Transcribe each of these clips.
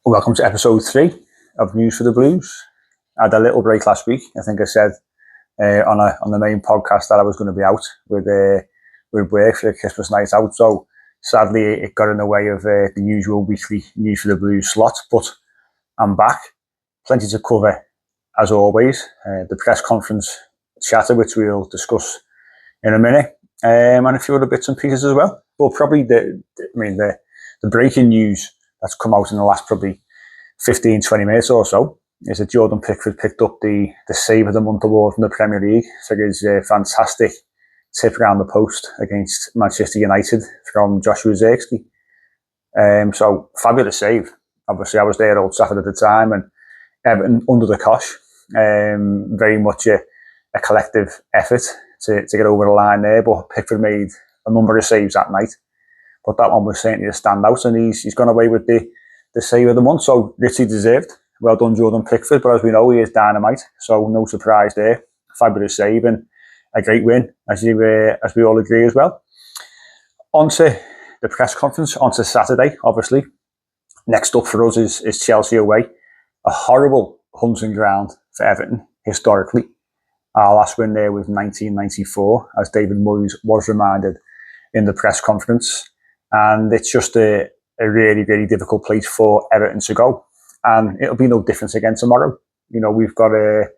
Welcome to episode 3 of News for the Blues. I had a little break last week. I think I said on the main podcast that I was going to be out with work for the Christmas night out. So sadly, it got in the way of the usual weekly News for the Blues slot. But I'm back. Plenty to cover, as always. The press conference chatter, which we'll discuss in a minute, and a few other bits and pieces as well. But probably the breaking news that's come out in the last probably 15, 20 minutes or so is that Jordan Pickford picked up the Save of the Month award from the Premier League. So it's a fantastic tip around the post against Manchester United from Joshua Zirkzee. So fabulous save. Obviously, I was there at Old Trafford at the time, and Everton under the cosh. Very much a collective effort to get over the line there, but Pickford made a number of saves that night. But that one was certainly a standout, and he's gone away with the save of the month, so richly deserved. Well done, Jordan Pickford, but as we know, he is dynamite, so no surprise there. Fabulous save and a great win, as we all agree as well. On to the press conference, on to Saturday, obviously. Next up for us is Chelsea away. A horrible hunting ground for Everton, historically. Our last win there was 1994, as David Moyes was reminded in the press conference. And it's just a really, really difficult place for Everton to go. And it'll be no different again tomorrow. You know, we're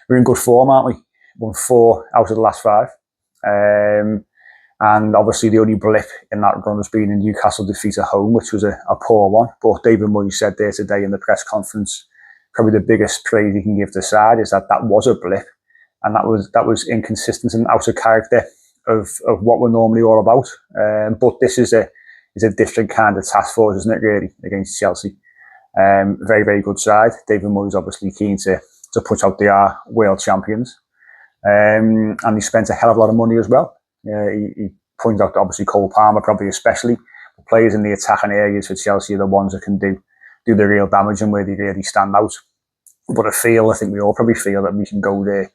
in good form, aren't we? Won 4 out of the last 5. And obviously the only blip in that run has been in Newcastle defeat at home, which was a poor one. But David Moyes said there today in the press conference, probably the biggest praise he can give the side is that was a blip. And that was inconsistent and out of character of what we're normally all about. But this is a different kind of task force, isn't it, really, against Chelsea? Very, very good side. David Moyes obviously keen to put out they are world champions. And he spent a hell of a lot of money as well. He pointed out, obviously, Cole Palmer, probably especially. The players in the attacking areas for Chelsea are the ones that can do the real damage and where they really stand out. But I think we all probably feel that we can go there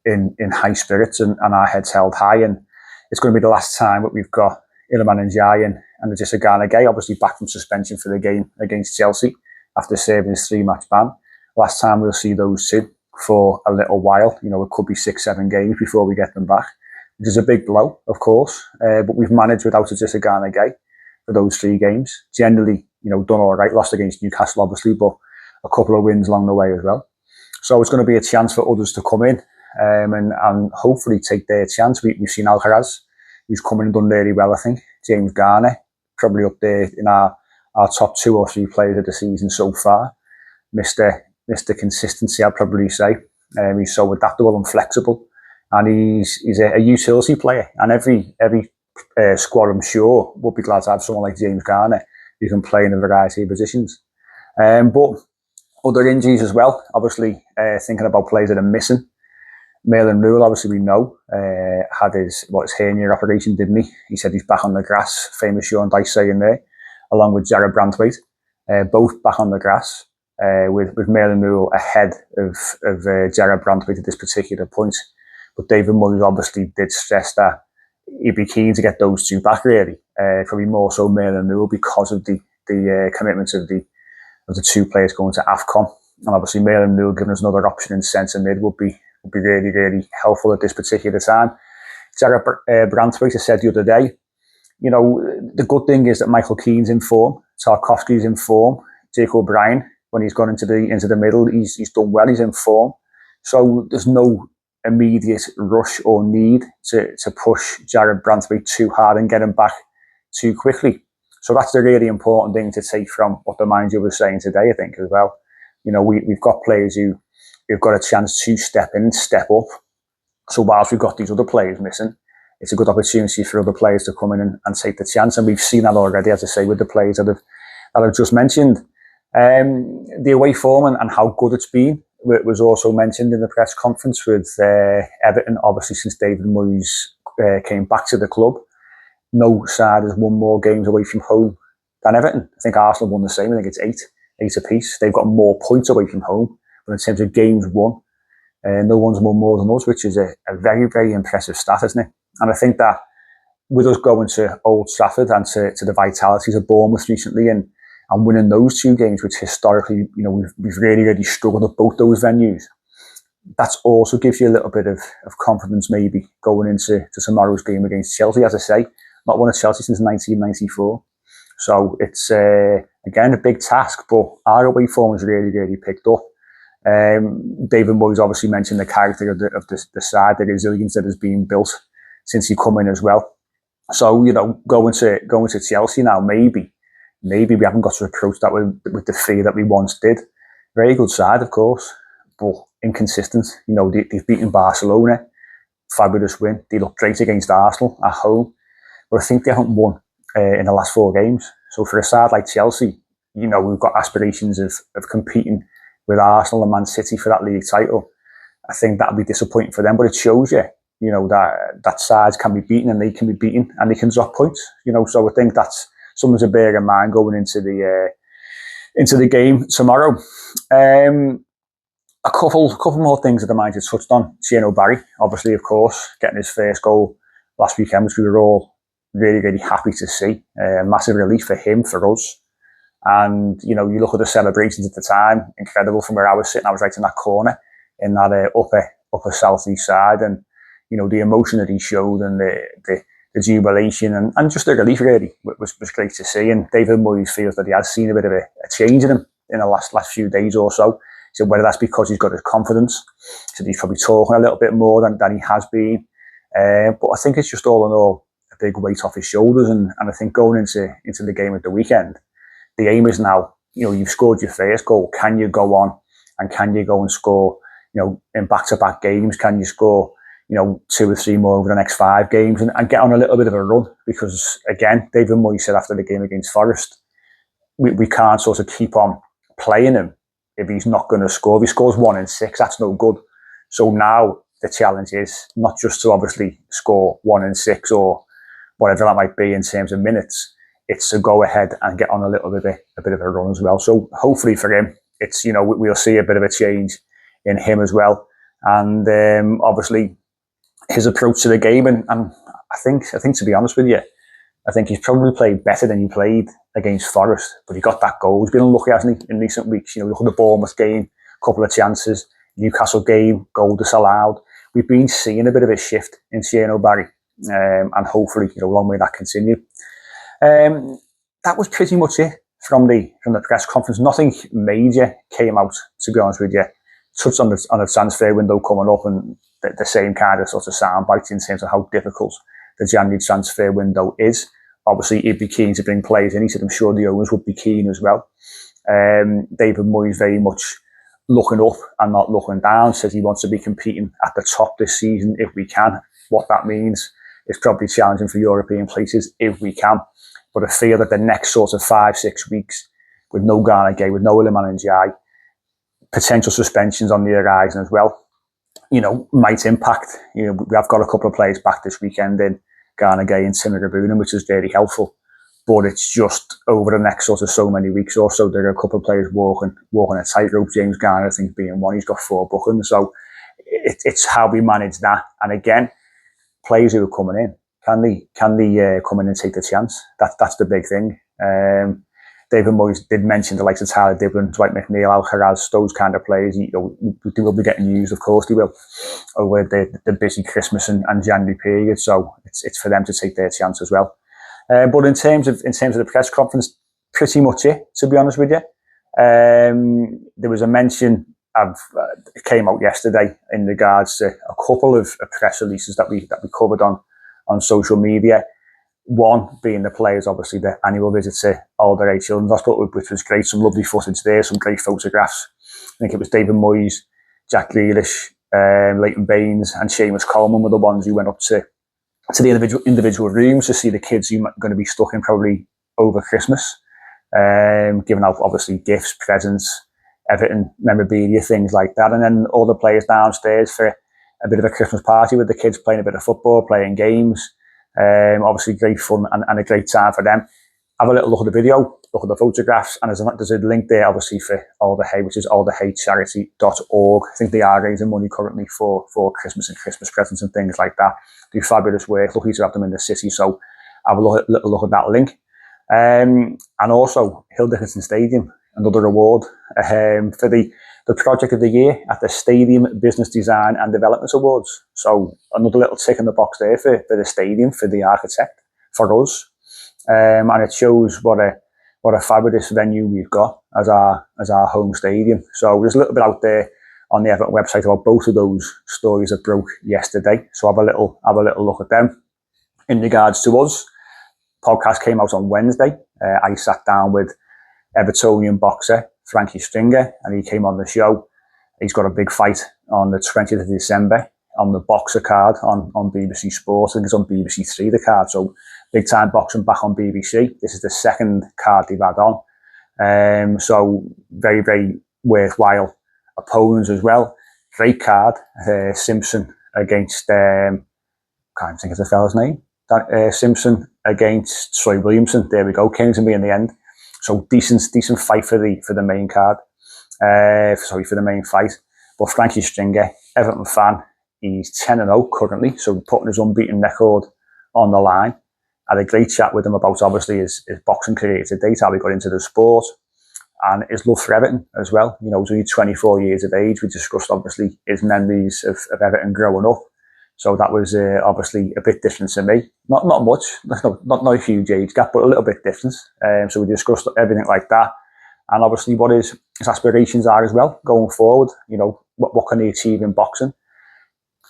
in high spirits and our heads held high, and it's going to be the last time that we've got Ndiaye and Ndiaye and Gana, obviously back from suspension for the game against Chelsea after serving his 3-match ban. Last time we'll see those two for a little while. You know, it could be 6-7 games before we get them back, which is a big blow, of course. But we've managed without Ndiaye and Gana for those 3 games. Generally, you know, done all right. Lost against Newcastle, obviously, but a couple of wins along the way as well. So it's going to be a chance for others to come in and hopefully take their chance. We've seen Alcaraz, who's come in and done really well, I think. James Garner, probably up there in our top 2 or 3 players of the season so far. Mr. Consistency, I'd probably say. He's so adaptable and flexible, and he's a utility player. And every squad, I'm sure, would be glad to have someone like James Garner who can play in a variety of positions. But other injuries as well. Obviously, thinking about players that are missing. Merlin Rule, obviously we know, had his hernia operation, didn't he? He said he's back on the grass, famous Sean Dyche saying there, along with Jarrad Branthwaite, both back on the grass, with Merlin Rule ahead of Jarrad Branthwaite at this particular point. But David Moyes obviously did stress that he'd be keen to get those 2 back, really, probably more so Merlin Rule because of the commitments of the 2 players going to AFCON. And obviously Merlin Rule giving us another option in centre mid would be really, really helpful at this particular time. Jarrad Branthwaite said the other day, you know, the good thing is that Michael Keane's in form, Tarkowski's in form, Jake O'Brien, when he's gone into the middle, he's done well, he's in form. So there's no immediate rush or need to push Jarrad Branthwaite too hard and get him back too quickly. So that's the really important thing to take from what the manager was saying today, I think, as well. You know, we've got players who've got a chance to step in and step up. So whilst we've got these other players missing, it's a good opportunity for other players to come in and take the chance. And we've seen that already, as I say, with the players that I've just mentioned. The away form and how good it's been was also mentioned in the press conference with Everton, obviously, since David Moyes came back to the club. No side has won more games away from home than Everton. I think Arsenal won the same. I think it's 8 apiece. They've got more points away from home. But in terms of games won, no one's won more than us, which is a very, very impressive stat, isn't it? And I think that with us going to Old Trafford and to the vitalities of Bournemouth recently and and winning those 2 games, which historically, we've really struggled at both those venues. That also gives you a little bit of confidence maybe going into tomorrow's game against Chelsea. As I say, not won at Chelsea since 1994. So it's, again, a big task, but our away form has really picked up. David Moyes obviously mentioned the character of the side, the resilience that has been built since he come in as well. So, going to Chelsea now, maybe we haven't got to approach that with the fear that we once did. Very good side, of course, but inconsistent. They've beaten Barcelona, fabulous win. They looked great against Arsenal at home, but I think they haven't won in the last 4 games. So for a side like Chelsea, we've got aspirations of competing with Arsenal and Man City for that league title. I think that'll be disappointing for them, but it shows you, that sides can be beaten and they can be beaten and they can drop points. So I think that's something to bear in mind going into the game tomorrow. A couple more things that I might have touched on. Ciano Barry, obviously, of course, getting his first goal last weekend, which we were all really happy to see. Massive relief for him, for us. And, you look at the celebrations at the time, incredible from where I was sitting. I was right in that corner in that upper southeast side. And, the emotion that he showed and the jubilation and just the relief really was great to see. And David Moyes feels that he has seen a bit of a change in him in the last few days or so. So whether that's because he's got his confidence, so he's probably talking a little bit more than he has been. But I think it's just all in all a big weight off his shoulders. And I think going into the game at the weekend, the aim is now, you've scored your first goal. Can you go on and can you go and score, in back-to-back games? Can you score, 2 or 3 more over the next 5 games and get on a little bit of a run? Because again, David Moyes said after the game against Forest, we can't sort of keep on playing him if he's not going to score. If he scores 1 in 6, that's no good. So now the challenge is not just to obviously score 1 in 6 or whatever that might be in terms of minutes. It's to go ahead and get on a bit of a run as well. So hopefully for him, it's, we'll see a bit of a change in him as well. And obviously his approach to the game. And I think to be honest with you, I think he's probably played better than he played against Forest, but he got that goal. He's been unlucky, hasn't he, in recent weeks? Look at the Bournemouth game, couple of chances, Newcastle game, goal disallowed. We've been seeing a bit of a shift in Ciano Barry, and hopefully, long may that continue. That was pretty much it from the press conference. Nothing major came out, to be honest with you. Touched on the transfer window coming up and the same kind of sort of sound bites in terms of how difficult the January transfer window is. Obviously, he'd be keen to bring players in. He said, I'm sure the owners would be keen as well. David Moyes very much looking up and not looking down. Says he wants to be competing at the top this season if we can. What that means is probably challenging for European places if we can. But I feel that the next sort of 5-6 weeks, with no Gana Gay, with no Ndiaye, potential suspensions on the horizon as well, might impact. We have got a couple of players back this weekend in Gana Gay and Timur Rabunin, which is very helpful. But it's just over the next sort of so many weeks or so, there are a couple of players walking a tightrope. James Garner, I think, being one. He's got 4 bookings. So it's how we manage that. And again, players who are coming in, can they come in and take the chance? That's the big thing. David Moyes did mention the likes of Tyler Dibblin, Dwight McNeil, Alcaraz, those kind of players. They will be getting used, of course they will, over the busy Christmas and January period. So it's for them to take their chance as well. But in terms of the press conference, pretty much it, to be honest with you. There was a mention of it came out yesterday in regards to a couple of press releases that we covered on social media. One being the players, obviously, the annual visit to Alder Children's Hospital, which was great. Some lovely footage there, some great photographs. I think it was David Moyes, Jack Grealish, Leighton Baines and Seamus Coleman were the ones who went up to the individual rooms to see the kids who are going to be stuck in probably over Christmas, giving out obviously gifts, presents, Everton memorabilia, things like that. And then all the players downstairs for a bit of a Christmas party with the kids, playing a bit of football, playing games. Obviously great fun and a great time for them. Have a little look at the video, look at the photographs, and there's a link there obviously for Alder Hey, which is alderheycharity.org. I think they are raising money currently for Christmas and Christmas presents and things like that. Do fabulous work, lucky to have them in the city, so have a little look at that link. And also Hill Dickinson Stadium, another award for the project of the year at the Stadium Business Design and Development Awards. So another little tick in the box there for the stadium, for the architect, for us. And it shows what a fabulous venue we've got as our home stadium. So there's a little bit out there on the Everton website about both of those stories that broke yesterday. So have a little look at them. In regards to us, podcast came out on Wednesday. I sat down with Evertonian boxer Frankie Stringer, and he came on the show. He's got a big fight on the 20th of December on the Boxer card on BBC Sport. I think it's on BBC Three, the card. So big time boxing back on BBC. This is the second card they've had on. So very, very worthwhile opponents as well. Great card. Simpson against, can't think of the fella's name. Simpson against Troy Williamson. There we go. Came to me in the end. So decent fight for the main card. For the main fight. But Frankie Stringer, Everton fan, he's 10-0 currently, so putting his unbeaten record on the line. I had a great chat with him about obviously his boxing career to date, how he got into the sport, and his love for Everton as well. You know, he's only 24 years of age. We discussed obviously his memories of Everton growing up. So that was obviously a bit different to me. Not much, not a huge age gap, but a little bit different. So we discussed everything like that. And obviously what his aspirations are as well going forward. You know, what can he achieve in boxing?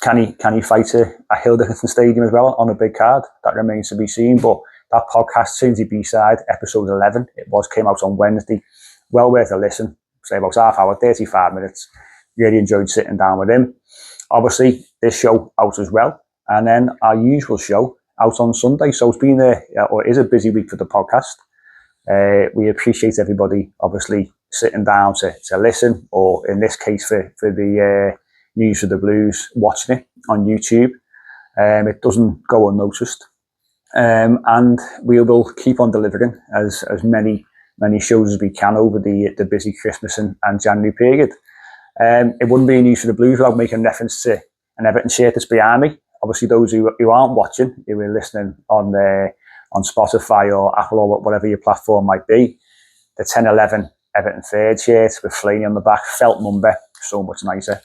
Can he fight a Hill Dickinson Stadium as well on a big card? That remains to be seen. But that podcast, Trinity B-Side, episode 11, came out on Wednesday. Well worth a listen. Say about half hour, 35 minutes. Really enjoyed sitting down with him. Obviously, this show out as well. And then our usual show out on Sunday. So it's been is a busy week for the podcast. We appreciate everybody obviously sitting down to listen, or in this case for the News for the Blues, watching it on YouTube. It doesn't go unnoticed. And we will keep on delivering as many shows as we can over the busy Christmas and January period. It wouldn't be a News for the Blues without making reference to an Everton shirt that's behind me. Obviously, those who aren't watching, who are listening on Spotify or Apple or whatever your platform might be, the 10-11 Everton third shirt with Flaney on the back, felt number, so much nicer.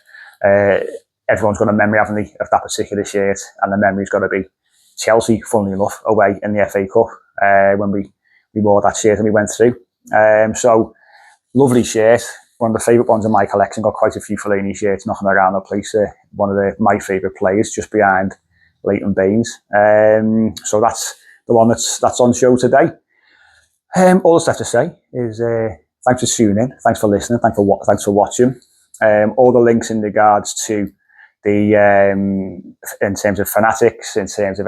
Everyone's got a memory, haven't they, of that particular shirt, and the memory's got to be Chelsea, funnily enough, away in the FA Cup when we wore that shirt and we went through. So, lovely shirt. One of the favourite ones in my collection. Got quite a few Fellaini shirts knocking around the place. One of my favourite players, just behind Leighton Baines. So that's the one that's on show today. All that's left to say is thanks for tuning in, thanks for listening, thanks for watching. All the links in regards to the in terms of fanatics, in terms of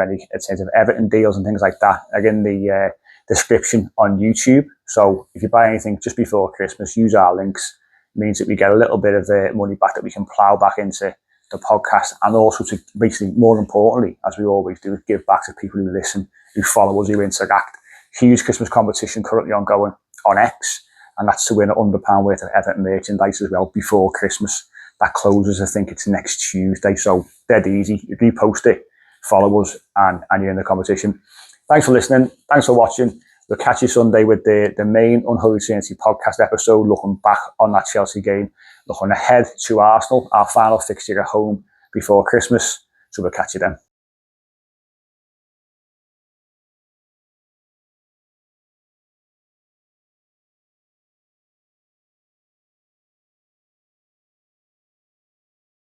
Everton deals and things like that are in the description on YouTube. So if you buy anything just before Christmas, use our links. It means that we get a little bit of money back that we can plough back into the podcast, and also to basically, more importantly, as we always do, give back to people who listen, who follow us, who interact. Huge Christmas competition currently ongoing on X, and that's to win £100 worth of Everton merchandise as well before Christmas. That closes, I think it's next Tuesday, so dead easy. If you post it, follow us, and you're in the competition. Thanks for listening. Thanks for watching. We'll catch you Sunday with the main Unholy Trinity podcast episode, looking back on that Chelsea game, looking ahead to Arsenal, our final fixture at home before Christmas. So we'll catch you then.